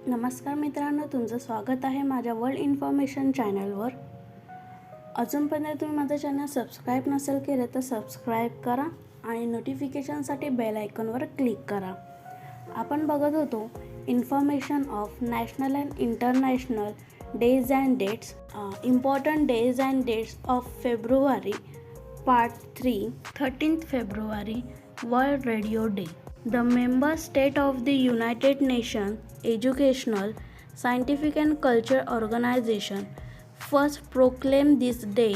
नमस्कार मित्रांनो, तुमचं स्वागत आहे माझ्या वर्ल्ड इन्फॉर्मेशन चॅनलवर. अजूनपर्यंत तुम्ही माझं चॅनल सबस्क्राईब नसेल केलं तर सबस्क्राईब करा आणि नोटिफिकेशनसाठी बेल आयकॉनवर क्लिक करा. आपण बघत होतो information of national and international days and dates, important days and dates of February part 3. 13th February World Radio Day. The member state of the United Nations Educational, Scientific and Culture Organization first proclaimed this day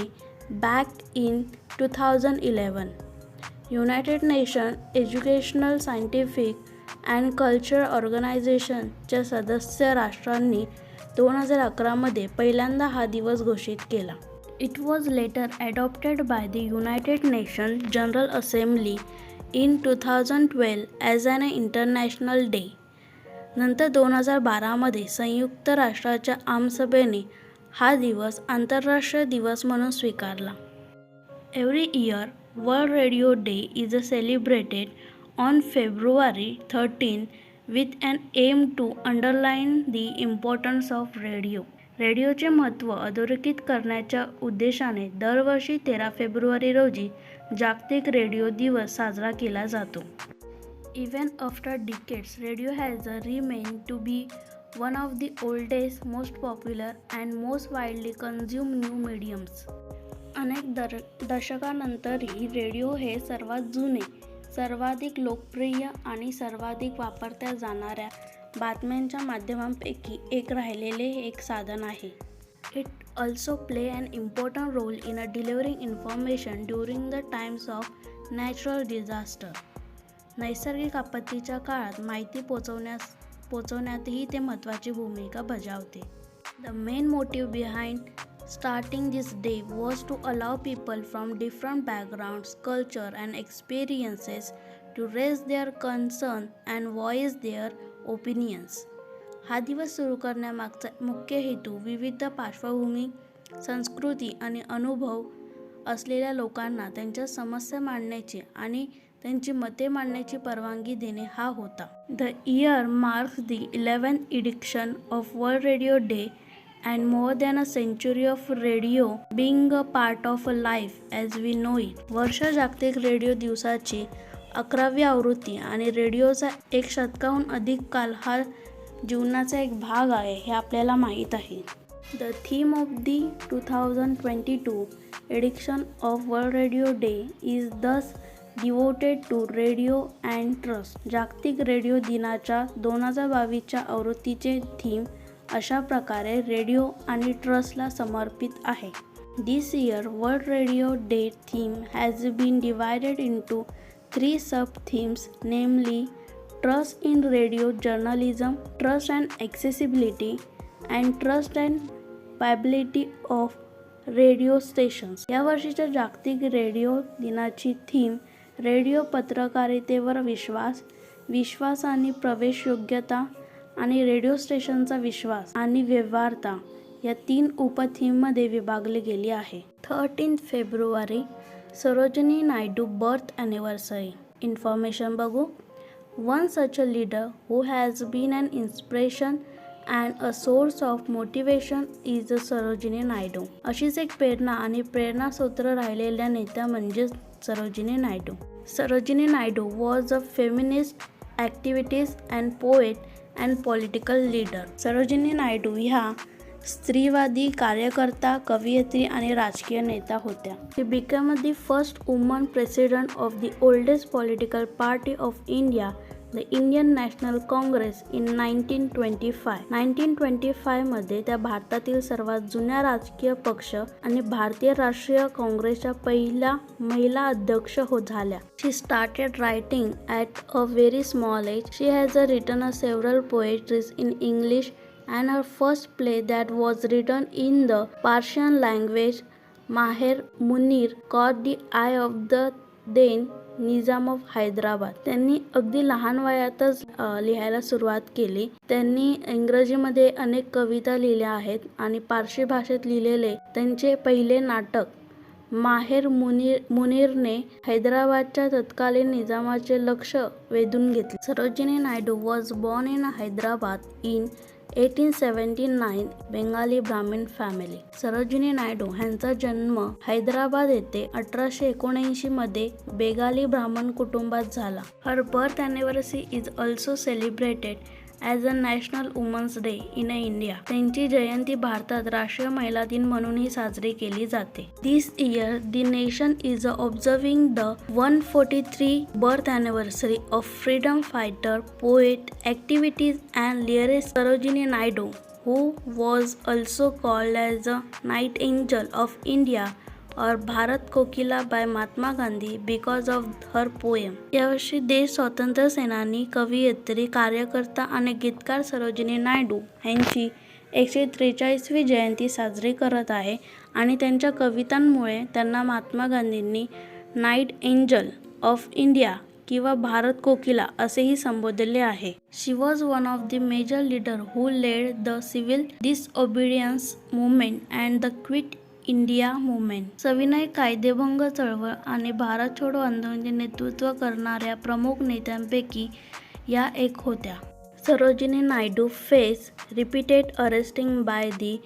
back in 2011. United Nations Educational, Scientific and Culture Organization च्या सदस्य राष्ट्रांनी 2011 मध्ये पहिल्यांदा हा दिवस घोषित केला. It was later adopted by the United Nations General Assembly in 2012 as an international day. नंतर 2012 मध्ये संयुक्त राष्ट्राच्या आमसभेने हा दिवस आंतरराष्ट्रीय दिवस म्हणून स्वीकारला. Every year, World Radio Day is celebrated on February 13 with an aim to underline the importance of radio. रेडिओचे महत्त्व अधोरेखित करण्याच्या उद्देशाने दरवर्षी 13 फेब्रुवारी रोजी जागतिक रेडिओ दिवस साजरा केला जातो. Even after decades, radio has remained to be one of the oldest, most popular and most widely consumed new mediums. अनेक दशकांनंतरही रेडिओ हे सर्वात जुने, सर्वाधिक लोकप्रिय आणि सर्वाधिक वापरल्या जाणाऱ्या बातम्यांच्या माध्यमांपैकी एक राहिलेले एक साधन आहे. It also play an important role in delivering information during the times of natural disaster. नैसर्गिक आपत्तीच्या काळात माहिती पोहोचवण्यातही ते महत्त्वाची भूमिका बजावते. The main motive behind starting this day was to allow people from different backgrounds, culture and experiences to raise their concern and voice their opinions. हा दिवस सुरू करण्यामागचा मुख्य हेतू विविध पार्श्वभूमी, संस्कृती आणि अनुभव असलेल्या लोकांना त्यांच्या समस्या मांडण्याची आणि त्यांची मते मांडण्याची परवानगी देणे हा होता. The year marks the 11th edition of World Radio Day and more than a century of radio being a part of a life as we know it. वर्ष जागतिक रेडिओ दिवसाची 11वी आवृत्ती आणि रेडिओचा एक शतकाहून अधिक काल हा जीवनाचा एक भाग आहे हे आपल्याला माहीत आहे. The theme of the 2022 edition of World Radio Day is thus devoted to radio and trust. जागतिक रेडिओ दिनाच्या 2022च्या आवृत्तीचे थीम अशा प्रकारे रेडिओ आणि ट्रस्टला समर्पित आहे. This year World Radio Day theme has been divided into 3 sub-themes, namely Trust in Radio Journalism, Trust and Accessibility, and Trust and Viability of Radio Stations. या वर्षीच्या जागतिक रेडिओ दिनाची थीम रेडिओ पत्रकारितेवर विश्वास, विश्वास आणि प्रवेशयोग्यता आणि रेडिओ स्टेशनचा विश्वास आणि व्यवहार्यता या 3 उपथीममध्ये विभागली गेली आहे. 13th February Sarojini Naidu birth anniversary. Information बघू. One such a leader who has been an inspiration and a source of motivation is Sarojini Naidu. अशीच एक प्रेरणा आणि प्रेरणास्रोत राहिलेल्या नेत्या म्हणजे Sarojini Naidu. Sarojini Naidu was a feminist activist and poet and political leader. Sarojini Naidu ह्या स्त्रीवादी कार्यकर्ता, कवयित्री आणि राजकीय नेता होत्या. She became the first woman president of the oldest political party of India, the Indian National Congress in 1925. 1925 मध्ये त्या भारतातील सर्वात जुन्या राजकीय पक्ष आणि भारतीय राष्ट्रीय काँग्रेसच्या पहिल्या महिला अध्यक्ष झाल्या. She started writing at a very small age. She has written several poetries in English and her first play that was written in the Persian language, Maher Munir, caught the eye of the then Nizam of Hyderabad. त्यांनी अगदी लहान वयातच लिहायला सुरुवात केली. त्यांनी इंग्रजीमध्ये अनेक कविता लिहिल्या आहेत आणि पारशी भाषेत लिहिलेले त्यांचे पहिले नाटक माहेर मुनीरने हैदराबादच्या तत्कालीन निजामाचे लक्ष वेधून घेतले. Sarojini Naidu was born in Hyderabad in 1879 Bengali ब्राह्मण फॅमिली. सरोजिनी नायडू यांचा जन्म हैदराबाद येथे 1879 मध्ये बेंगाली ब्राह्मण कुटुंबात झाला. Her birth anniversary is also celebrated as a national women's day in India. त्यांची जयंती भारतात राष्ट्रीय महिला दिन म्हणूनही साजरी केली जाते. This year the nation is observing the 143 birth anniversary of freedom fighter, poet, activities and lyricist Sarojini Naidu, who was also called as a night angel of India और Bharat Kokila by Mahatma Gandhi because of her poem. यावर्षी देश स्वातंत्र्य सेनानी, कवयित्री, कार्यकर्ता आणि गीतकार सरोजिनी नायडू यांची 143वी जयंती साजरी करत आहे आणि त्यांच्या कवितांमुळे त्यांना महात्मा गांधींनी नाईट एंजल ऑफ इंडिया किंवा भारत कोकिला असेही संबोधले आहे. She was one of the major leader who led the civil disobedience movement and the Quit India movement. सविनय कायदेभंग चळवळ आणि भारत छोडो आंदोलनाचे नेतृत्व करणाऱ्या प्रमुख नेत्यांपैकी या एक होत्या. Sarojini Naidu face repeated arresting by the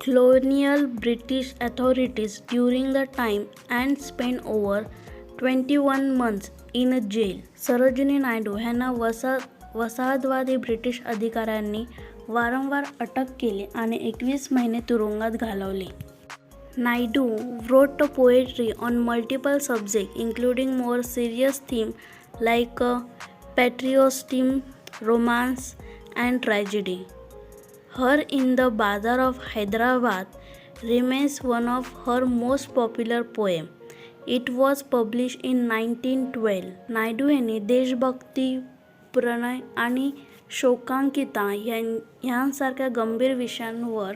colonial British authorities during the time and spent over 21 months in a jail. Sarojini Naidu यांना वसाहतवादी ब्रिटिश अधिकाऱ्यांनी वारंवार अटक केली आणि 21 महिने तुरुंगात घालवले. Naidu wrote poetry on multiple subjects including more serious themes like patriotism, romance and tragedy. Her In the Bazaar of Hyderabad remains one of her most popular poems. It was published in 1912. Naidu यांनी देशभक्ती, प्रणय आणि शोकांतिका यांसारख्या गंभीर विषयांवर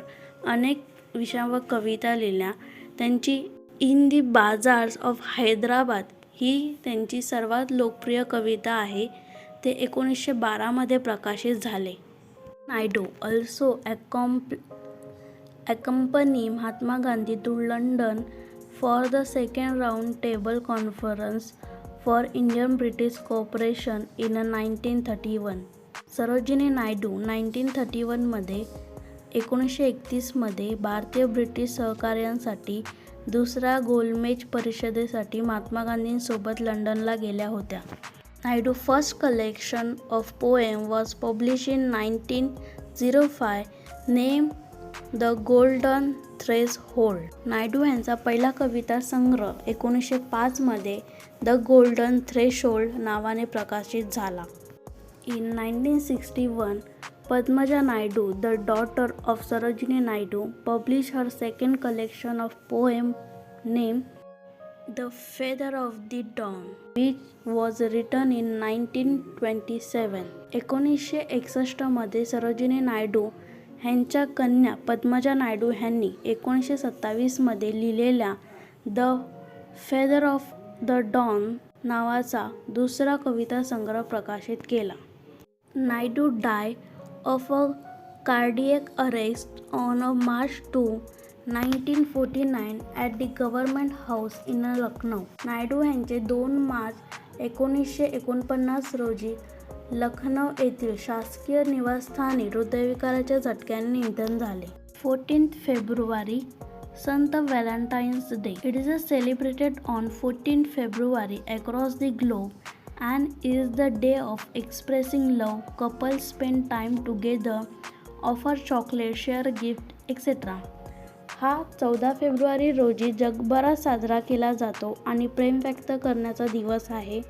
अनेक विषयांवर कविता लिहिल्या. त्यांची in the bazaars of Hyderabad ही त्यांची सर्वात लोकप्रिय कविता आहे. ते 1912 मध्ये प्रकाशित झाले. Naidu also accompany Mahatma Gandhi to London for the second round table conference for Indian-British cooperation in 1931. Sarojini Naidu 1931 मध्ये 1931 मध्ये भारतीय ब्रिटिश सहकार्यांसाठी दुसऱ्या गोलमेज परिषदेसाठी महात्मा गांधींसोबत लंडनला गेल्या होत्या. Naidu first collection of poem was publish in 1905 name the golden threshold. Naidu यांचा पहिला कविता संग्रह 1905 मध्ये द गोल्डन थ्रेशहोल्ड नावाने प्रकाशित झाला. In 1961 Padmaja Naidu, the daughter of Sarojini Naidu, published her second collection of poems named The Feather of the Dawn, which was written in 1927. 1961 मध्ये सरोजिनी नायडू ह्यांच्या कन्या पद्मजा नायडू ह्यांनी 1927 मध्ये लिहिलेल्या the feather of the dawn नावाचा दुसरा कविता संग्रह प्रकाशित केला. नायडू डाय of a cardiac arrest on March 2, 1949 at the Government House in Lucknow. Naidu यांचे 2 मार्च 1949 रोजी लखनौ येथील शासकीय निवासस्थानी हृदयविकाराच्या झटक्याने निधन झाले. 14 February Sant Valentine's day. It is celebrated on 14 February across the globe and is the day of expressing love. Couples spend time together, offer chocolate, share gift, etc. हा 14 फेब्रुवारी रोजी जगभरात साजरा केला जातो आणि प्रेम व्यक्त करण्याचा दिवस आहे.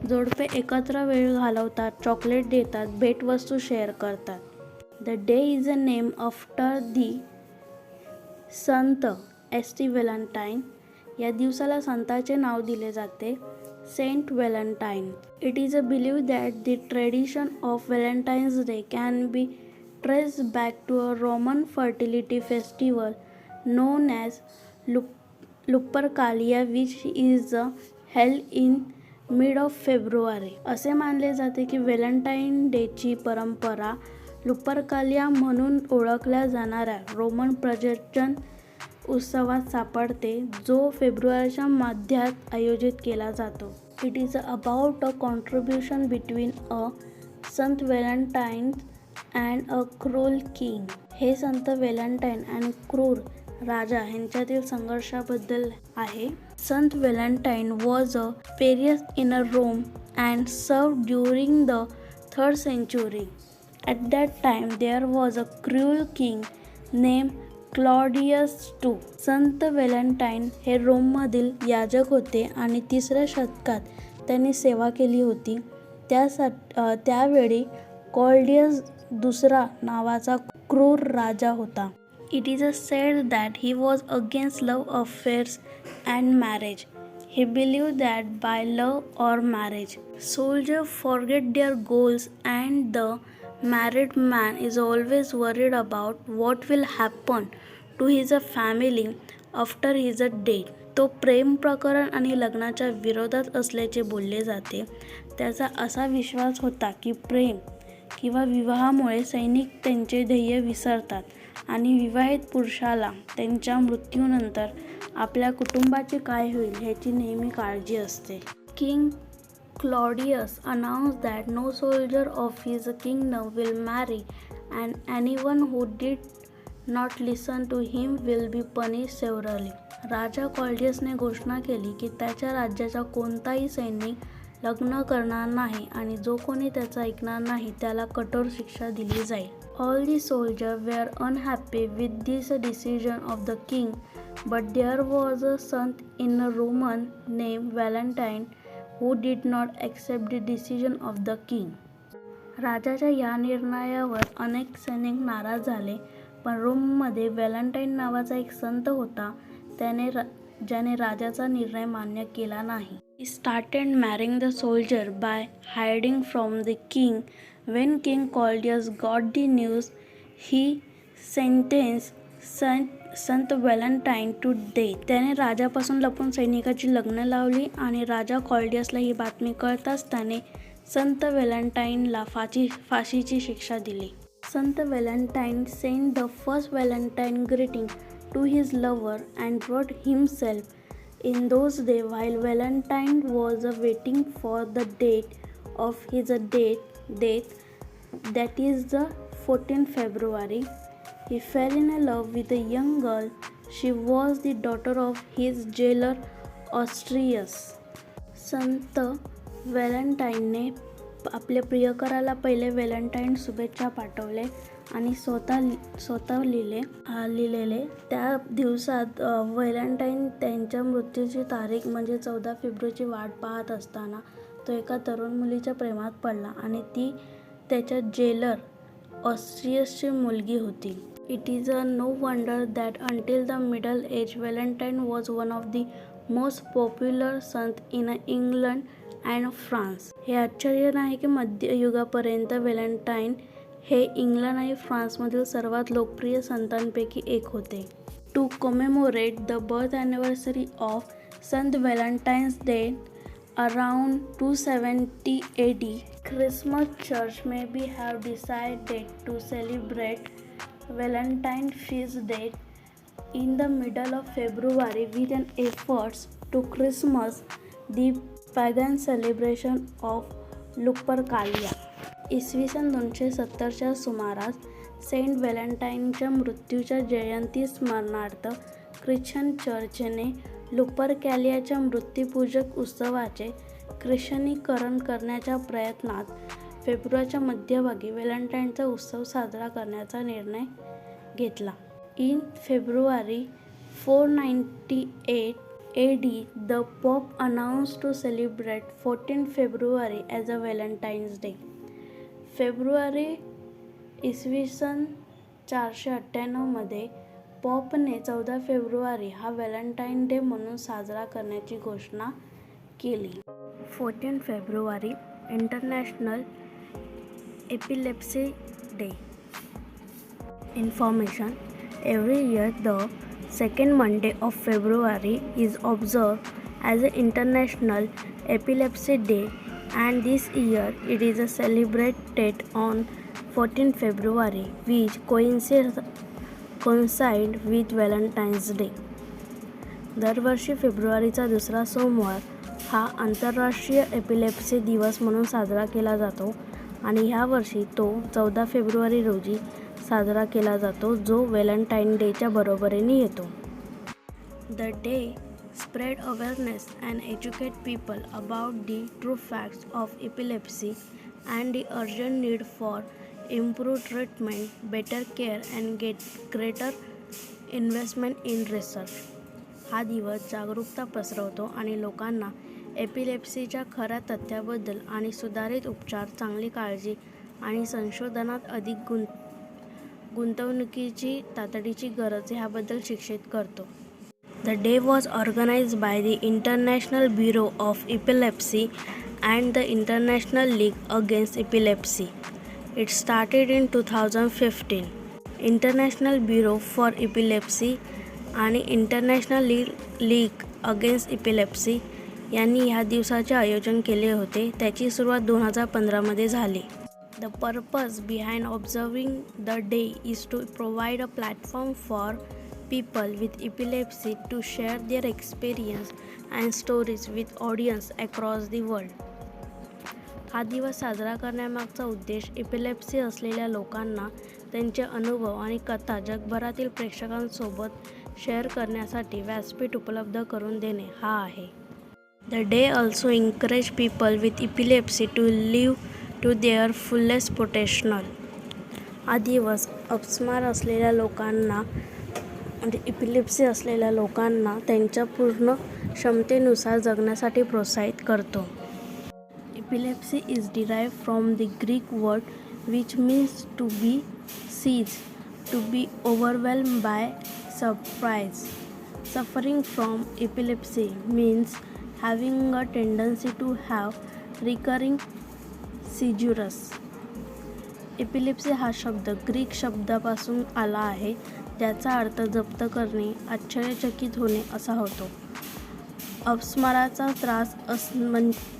जोडपे एकत्र वेळ घालवतात, चॉकलेट देतात, भेटवस्तू शेअर करतात. The day is a name after the Sant ST. Valentine. या दिवसाला संताचे नाव दिले जाते, Saint Valentine. It is a belief that the tradition of Valentine's Day can be traced back to a Roman fertility festival known as Lupercalia, which is held in mid of February. असे मानले जाते की Valentine डेची परंपरा लुपरकालिया म्हणून ओळखल्या जाणाऱ्या Roman प्रजनन उत्सवात सापडते, जो फेब्रुवारीच्या मध्यात आयोजित केला जातो. It is about a contribution between a संत Valentine and a cruel king. हे संत व्हॅलेंटाईन आणि क्रूर राजा यांच्यातील संघर्षाबद्दल आहे. संत Valentine was a priest in Rome and served during the 3rd century. At that time there was a cruel king named Claudius II. Sant Valentine हे रोममधील याजक होते आणि 3ऱ्या शतकात त्यांनी सेवा केली होती. त्यावेळी क्लॉडियस II नावाचा क्रूर राजा होता. It is said that he was against love affairs and marriage. He believed that by love or marriage, soldiers forget their goals and the married man is always worried about what will happen to his family after his death. तो प्रेम प्रकरण आणि लग्नाच्या विरोधात असल्याचे बोलले जाते. त्याचा असा विश्वास होता की प्रेम किंवा विवाहामुळे सैनिक त्यांचे ध्येय विसरतात आणि विवाहित पुरुषाला त्यांच्या मृत्यूनंतर आपल्या कुटुंबाचे काय होईल ह्याची नेहमी काळजी असते. King Claudius announced that no soldier of his kingdom will marry and anyone who did not listen to him will be punished severely. राजा क्लॉडियसने घोषणा केली की त्याच्या राज्याचा कोणताही सैनिक लग्न करणार नाही आणि जो कोणी त्याचा ऐकणार नाही त्याला कठोर शिक्षा दिली जाईल. All the soldiers were unhappy with this decision of the king, but there was a saint in Rome named Valentine who did not accept the decision of the king. राजाच्या या निर्णयावर अनेक सैनिक नाराज झाले, पण रोममध्ये व्हॅलेंटाईन नावाचा एक संत होता ज्याने राजाचा निर्णय मान्य केला नाही. He started marrying the soldier by hiding from the king. When King Claudius got the news, he sentenced Sant Valentine to death. त्याने राजापासून लपून सैनिकाची लग्न लावली आणि राजा क्लॉडियसला ही बातमी कळताच त्याने संत व्हॅलेंटाईनला फाशीची शिक्षा दिली. संत Valentine sent the first Valentine greeting to his lover and wrote himself. In those days, while Valentine was waiting for the date of his death, that is the 14th February, he fell in love with a young girl. She was the daughter of his jailer Austrius. संत व्हॅलेंटाईनने आपल्या प्रियकराला पहिले Valentine शुभेच्छा पाठवले आणि स्वतः लिहिलेले त्या दिवसात Valentine त्यांच्या मृत्यूची तारीख म्हणजे 14 फेब्रुवारीची वाट पाहत असताना तो एका तरुण मुलीच्या प्रेमात पडला आणि ती त्याच्या जेलर ऑस्ट्रियसची मुलगी होती. It is no wonder that until the middle age Valentine was one of the most popular संत इन इंग्लंड अँड फ्रान्स. हे आश्चर्य नाही की मध्ययुगापर्यंत व्हॅलेंटाईन हे इंग्लंड आणि फ्रान्समधील सर्वात लोकप्रिय संतांपैकी एक होते. To commemorate the birth anniversary of संत Valentine's day around 270 AD, Christmas Church maybe have decided to celebrate Valentine feast day in the middle of February with an efforts to Christmas, the pagan celebration of लुपरकालिया. इसवी सन 270च्या सुमारास Saint व्हॅलेंटाईनच्या मृत्यूच्या जयंती स्मरणार्थ Christian चर्चने लुपरकॅलियाच्या मृत्यूपूजक उत्सवाचे ख्रिश्चनीकरण करण्याच्या प्रयत्नात फेब्रुवारीच्या मध्यभागी व्हॅलेंटाईनचा उत्सव साजरा करण्याचा निर्णय घेतला. In February 498 AD, the Pope announced to celebrate 14 February as a Valentine's Day. February इसवी सन 498 मध्ये पॉपने 14 फेब्रुवारी हा व्हॅलेंटाईन डे म्हणून साजरा करण्याची घोषणा केली. 14 February international epilepsy day. Information. Every year the second Monday of February is observed as an International Epilepsy Day, and this year it is celebrated on 14 February, which coincides with Valentine's Day. दरवर्षी फेब्रुवारीचा दुसरा सोमवार हा आंतरराष्ट्रीय epilepsy दिवस म्हणून साजरा केला जातो आणि ह्या वर्षी तो 14 फेब्रुवारी रोजी साजरा केला जातो, जो व्हॅलेंटाईन डेच्या बरोबरीने येतो. The day spread awareness and educate people about the true facts of epilepsy and the urgent need for improved treatment, better care and greater investment in research. हा दिवस जागरूकता पसरवतो आणि लोकांना एपिलेप्सीच्या खऱ्या तथ्याबद्दल आणि सुधारित उपचार, चांगली काळजी आणि संशोधनात अधिक गुंतवणुकीची तातडीची गरज ह्याबद्दल शिक्षित करतो. The day was organized by the International Bureau of Epilepsy and the International League Against Epilepsy. It started in 2015. International Bureau for Epilepsy आणि इंटरनॅशनल लीग अगेन्स्ट एपिलेप्सी यांनी ह्या दिवसाचे आयोजन केले होते. त्याची सुरुवात 2015मध्ये झाली. The purpose behind observing the day is to provide a platform for people with epilepsy to share their experience and stories with audience across the world. हा दिवस साजरा करण्यामागचा उद्देश एपिलेप्सी असलेल्या लोकांना त्यांचे अनुभव आणि कथा जगभरातील प्रेक्षकांसोबत शेअर करण्यासाठी व्यासपीठ उपलब्ध करून देणे हा आहे. The day also encourages people with epilepsy to live to their fullest potential. हा दिवस अपस्मार असलेल्या लोकांना म्हणजे एपिलेप्सी असलेल्या लोकांना त्यांच्या पूर्ण क्षमतेनुसार जगण्यासाठी प्रोत्साहित करतो. Epilepsy is derived from the Greek word which means to be seize, to be overwhelmed by surprise. Suffering from epilepsy means having a tendency to have recurring seizures. Epilepsy हा शब्द ग्रीक शब्दापासून आला आहे, ज्याचा अर्थ जप्त करणे, आश्चर्यचकित होणे असा होतो. अपस्माराचा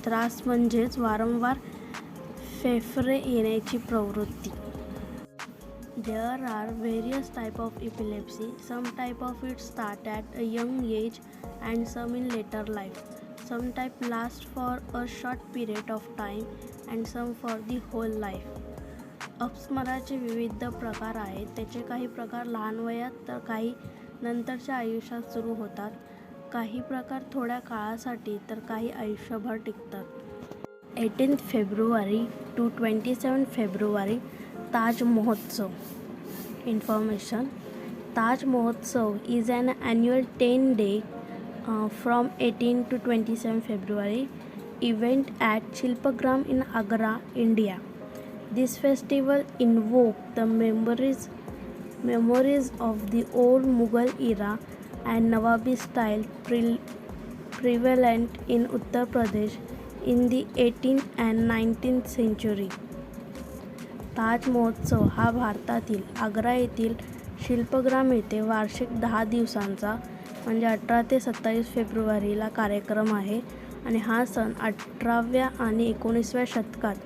त्रास म्हणजेच वारंवार फेफरे येण्याची प्रवृत्ती. There are various types of epilepsy. Some type of it start at a young age and some in later life. Some type last for a short period of time and some for the whole life. अपस्माराचे विविध प्रकार आहेत. त्याचे काही प्रकार लहान वयात तर काही नंतरच्या आयुष्यात सुरू होतात. काही प्रकार थोड्या काळासाठी तर काही आयुष्यभर टिकतात. 18 फेब्रुवारी to 27 फेब्रुवारी ताज महोत्सव. इन्फॉर्मेशन. ताज महोत्सव is an annual 10-day from 18 to 27 February event at Shilpagram in Agra, India. This festival invokes the memories of the old Mughal era and Nawabi style prevalent in Uttar Pradesh in the 18th and 19th century. ताज महोत्सव हा भारतातील आग्रा येथील शिल्पग्राम येथे वार्षिक 10 दिवसांचा म्हणजे 18 ते 27 फेब्रुवारीला कार्यक्रम आहे आणि हा सण 18व्या आणि 19व्या शतकात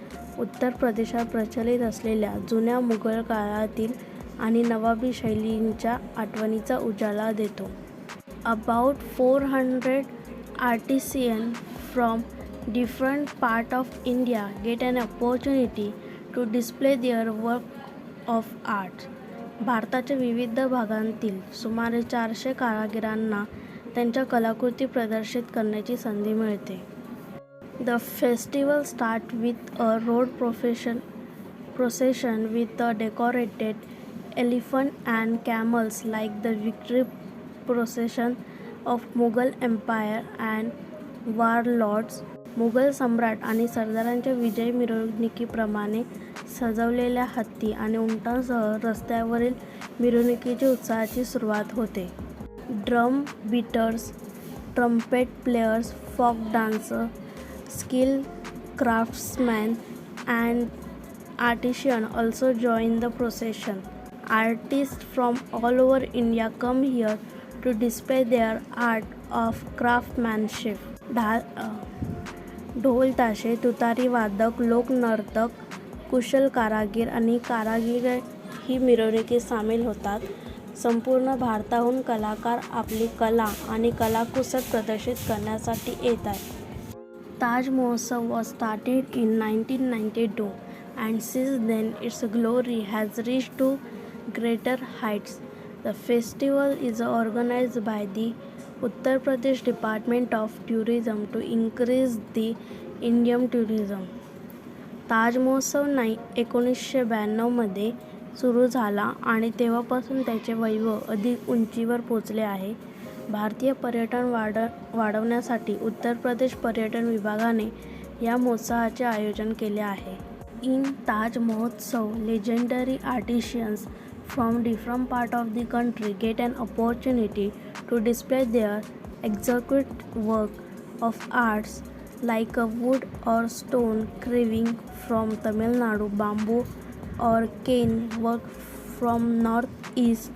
उत्तर प्रदेशात प्रचलित असलेल्या जुन्या मुघल काळातील आणि नवाबी शैलींच्या आठवणीचा उजाळा देतो. About 400 artisans from different parts of India get an opportunity to display their work of art. भारताच्या विविध भागांतील सुमारे 400 कारागिरांना त्यांच्या कलाकृती प्रदर्शित करण्याची संधी मिळते. The festival starts with a road procession with a decorated elephant and camels like the victory procession of Mughal Empire and warlords. Mughal सम्राट आणि सरदारांच्या विजय मिरवणुकीप्रमाणे सजवलेल्या हत्ती आणि उंटांसह रस्त्यावरील मिरवणुकीची उत्साहाची सुरुवात होते. Drum beaters, trumpet players, folk dancer, skill craftsmen and artisans also join the procession. Artists from all over India come here to display their art of craftsmanship. ढोल ताशे, तुतारी वादक, लोकनर्तक, कुशल कारागीर आणि कारागीर ही मिरवणुकीत सामील होतात. संपूर्ण भारताहून कलाकार आपली कला आणि कलाकुसर प्रदर्शित करण्यासाठी येतात. ताज महोत्सव was started in 1992 and since then its glory has reached to greater heights. The festival is organized by the Uttar Pradesh Department of Tourism to increase the Indian tourism. ताज महोत्सव 1992मध्ये सुरू झाला आणि तेव्हापासून त्याचे वैभव अधिक उंचीवर पोचले आहे. भारतीय पर्यटन वाढवण्यासाठी उत्तर प्रदेश पर्यटन विभागाने या महोत्सवाचे आयोजन केले आहे. इन ताज महोत्सव, legendary artisans from different parts of the country get an opportunity to display their exquisite work of arts like a wood or stone carving from Tamil Nadu, bamboo or cane work from northeast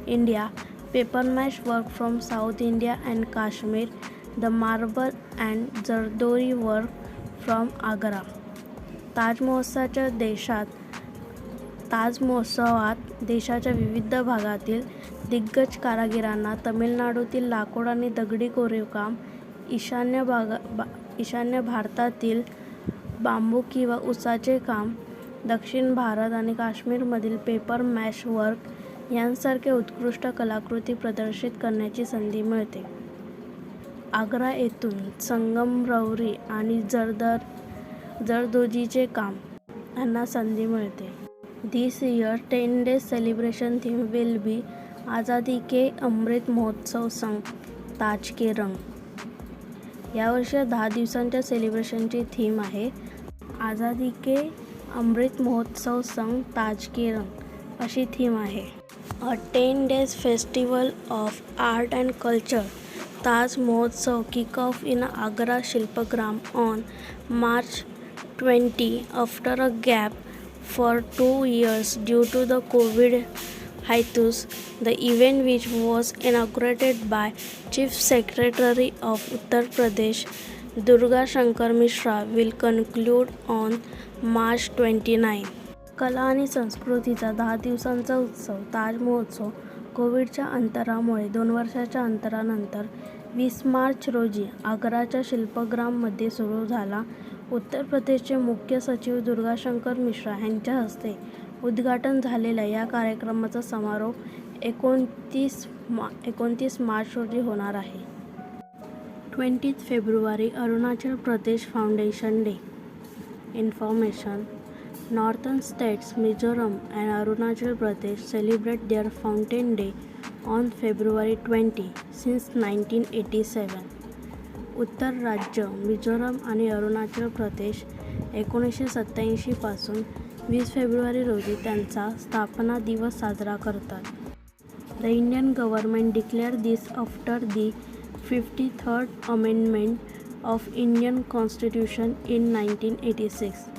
India, paper mache work from South India and Kashmir, the marble and zardori work from Agra. ताज महोत्सवात देशाच्या विविध भागातील दिग्गज कारागिरांना तमिळनाडूतील लाकूड आणि दगडी कोरीवकाम, ईशान्य भारतातील बांबू किंवा उसाचे काम, दक्षिण भारत आणि काश्मीरमधील पेपर मॅश वर्क यांसारखे उत्कृष्ट कलाकृती प्रदर्शित करण्याची संधी मिळते. आग्रा येथून संगमरवरी आणि जरदोजीचे काम यांना संधी मिळते. This year 10 days celebration theme will be Azadi ke Amrit Mahotsav संग ताज के रंग. यावर्षी 10 दिवसांच्या सेलिब्रेशनची थीम आहे आझादी के अमृत महोत्सव संग ताज के रंग अशी थीम आहे. अ 10 days festival of art and culture, Taj Mahotsav kick off in Agra Shilpagram on March 20 after a gap for 2 years due to the COVID hiatus. The event, which was inaugurated by Chief Secretary of Uttar Pradesh Durga Shankar Mishra, will conclude on March 29. कला आणि संस्कृतीचा 10 दिवसांचा उत्सव ताज महोत्सव कोविडच्या अंतरामुळे 2 वर्षाच्या अंतरानंतर 20 मार्च रोजी आग्राच्या शिल्पग्राममध्ये सुरू झाला. उत्तर प्रदेशचे मुख्य सचिव दुर्गाशंकर मिश्रा यांच्या हस्ते उद्घाटन झालेल्या या कार्यक्रमाचा समारोप 29 मार्च रोजी होणार आहे. 20 February Arunachal Pradesh foundation day. Information. Northern states Mizoram and Arunachal Pradesh celebrate their Fountain Day on February 20 since 1987. उत्तर राज्य मिझोरम आणि अरुणाचल प्रदेश 1987 पासून 20 फेब्रुवारी रोजी त्यांचा स्थापना दिवस साजरा करतात. The Indian government declared this after the 53rd Amendment of Indian Constitution in 1986.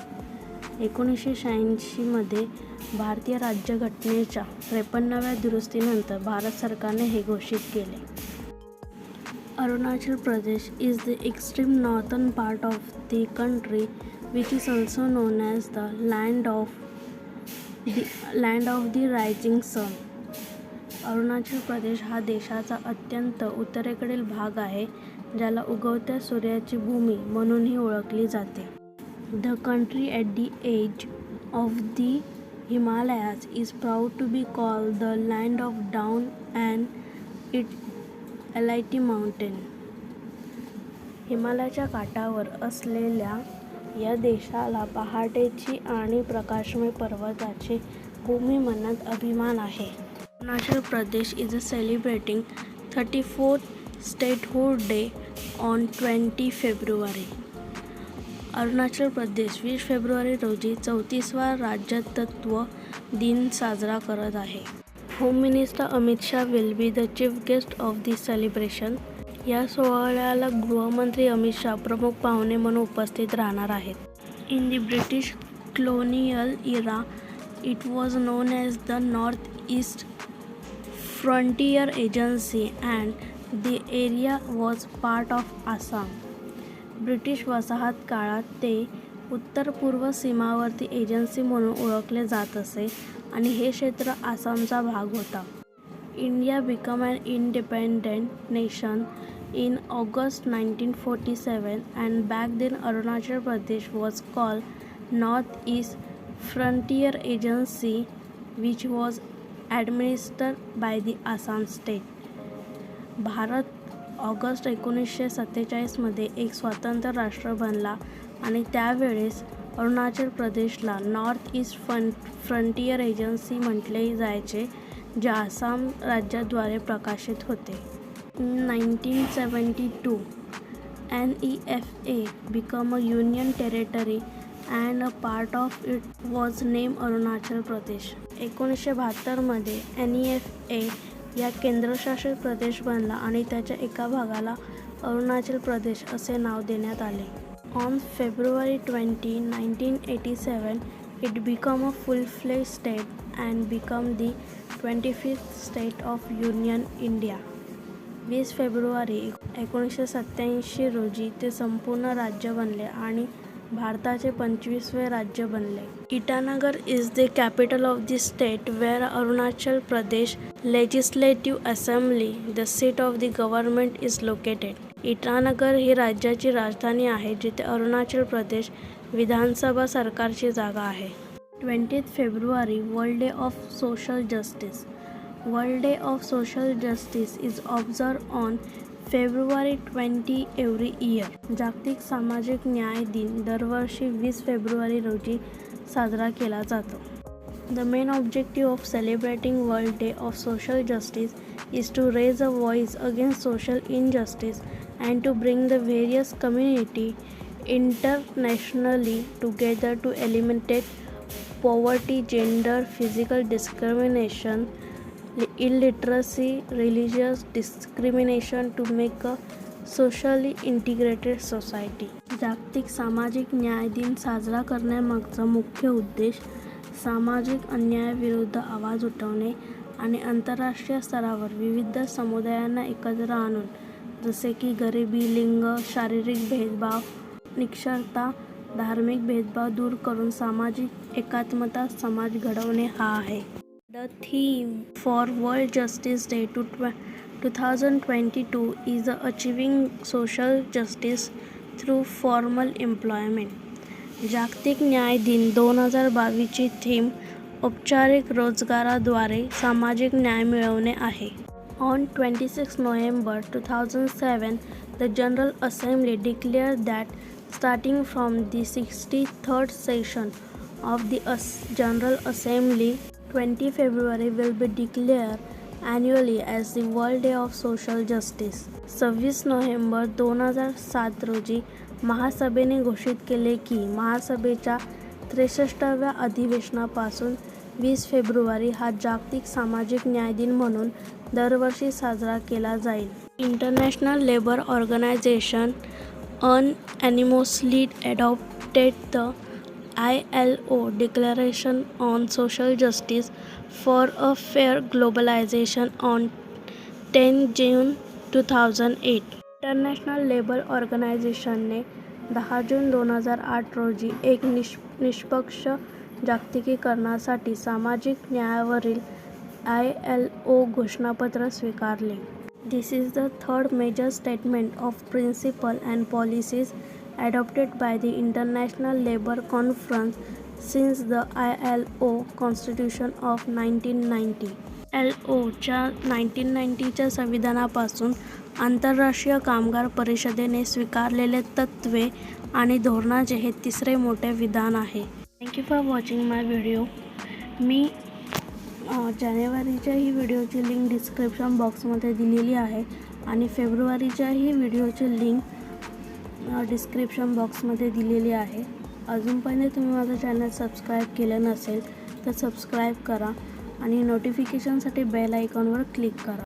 1986 मध्ये भारतीय राज्यघटनेच्या 53व्या दुरुस्तीनंतर भारत सरकारने हे घोषित केले. Arunachal Pradesh is the extreme northern part of the country, which is also known as the land of the rising sun. Arunachal Pradesh हा देशाचा अत्यंत उत्तरेकडील भाग आहे, ज्याला उगवत्या सूर्याची भूमी म्हणूनही ओळखली जाते. The country at the edge of the Himalayas is proud to be called the land of dawn and its elite mountain. हिमालयाच्या काठावर असलेल्या या देशाला पहाटेची आणि प्रकाशमय पर्वताची भूमी म्हणण्यात अभिमान आहे. Arunachal Pradesh is celebrating 34th statehood day on 20 February. Arunachal Pradesh 20 February रोजी 34वा राज्यत्व दिन साजरा करत आहे. Home minister Amit Shah will be the chief guest of this celebration. या सोहळ्याला गृहमंत्री अमित शाह प्रमुख पाहुणे म्हणून उपस्थित राहणार आहेत. In the British colonial era, it was known as the North East Frontier Agency and the area was part of Assam. British वसाहत काळात ते उत्तर पूर्व सीमावर्ती एजन्सी म्हणून ओळखले जात असे आणि हे क्षेत्र आसामचा भाग होता. India become an independent nation in August 1947 and back then Arunachal Pradesh was called Northeast Frontier Agency, which was administered by the Assam state. Bharat ऑगस्ट 1947मध्ये एक स्वतंत्र राष्ट्र बनला आणि त्यावेळेस अरुणाचल प्रदेशला नॉर्थ ईस्ट फ्रंटियर एजन्सी म्हटले जायचे, जे आसाम राज्याद्वारे प्रकाशित होते. 1972 NEFA became a union territory and a part of it was named Arunachal Pradesh. 1972मध्ये NEFA या केंद्रशासित प्रदेश बनला आणि त्याच्या एका भागाला अरुणाचल प्रदेश असे नाव देण्यात आले. On February 20, 1987, it became a full-fledged state and became the 25th state of Union India. 20 February 1987 रोजी ते संपूर्ण राज्य बनले आणि भारताचे 25वे राज्य बनले. Itanagar is the capital of the state where Arunachal Pradesh Legislative Assembly, the seat of the government, is located. Itanagar ही राज्याची राजधानी आहे, जिथे अरुणाचल प्रदेश विधानसभा सरकारची जागा आहे. 20 February world day of social justice. World day of social justice is observed on February 20 every year. जागतिक सामाजिक न्याय दिन दरवर्षी 20 फेब्रुवारी रोजी साजरा केला जातो. The main objective of celebrating World Day of Social Justice is to raise a voice against social injustice and to bring the various community internationally together to eliminate poverty, gender, physical discrimination, illiteracy, religious discrimination to make a socially integrated society. जागतिक सामाजिक न्याय दिन साजरा करण्यामागचा मुख्य उद्देश सामाजिक अन्यायाविरुद्ध आवाज उठवणे आणि आंतरराष्ट्रीय स्तरावर विविध समुदायांना एकत्र आणून, जसे की गरिबी, लिंग, शारीरिक भेदभाव, निरक्षरता, धार्मिक भेदभाव दूर करून सामाजिक एकात्मता समाज घडवणे हा आहे. The theme for World Justice Day 2022 is achieving social justice through formal employment. जागतिक न्याय दिन 2022 ची थीम औपचारिक रोजगाराद्वारे सामाजिक न्याय मिळवणे आहे. On 26 November 2007, the General Assembly declared that starting from the 63rd session of the General Assembly, 20 February will be declared annually as the World Day of Social Justice. 26 November 2007 रोजी महासभेने घोषित केले की महासभेच्या 63व्या अधिवेशनापासून 20 फेब्रुवारी हा जागतिक सामाजिक न्याय दिन म्हणून दरवर्षी साजरा केला जाईल. International labour organization unanimously adopted the ILO Declaration on Social Justice for a Fair Globalization on 10 June 2008. International labour ऑर्गनायझेशनने 10 जून 2008 रोजी एक निष्पक्ष जागतिकीकरणासाठी सामाजिक न्यायावरील ILO घोषणापत्र स्वीकारले. This is the third major statement of principle and policies adopted by the International Labour Conference since the ILO Constitution of 1990. ILOच्या 1990च्या संविधानापासून आंतरराष्ट्रीय कामगार परिषदेने स्वीकारलेले तत्त्वे आणि धोरणाचे हे तिसरे मोठे विधान आहे. Thank you for watching my video. मी जानेवारीच्याही व्हिडिओची लिंक डिस्क्रिप्शन बॉक्समध्ये दिलेली आहे आणि फेब्रुवारीच्याही व्हिडिओची लिंक डिस्क्रिप्शन बॉक्समध्ये दिलेली आहे. अजूनपर्यंत तुम्ही माझं चॅनल सबस्क्राईब केलं नसेल तर सबस्क्राईब करा आणि नोटिफिकेशनसाठी बेल आयकॉनवर क्लिक करा.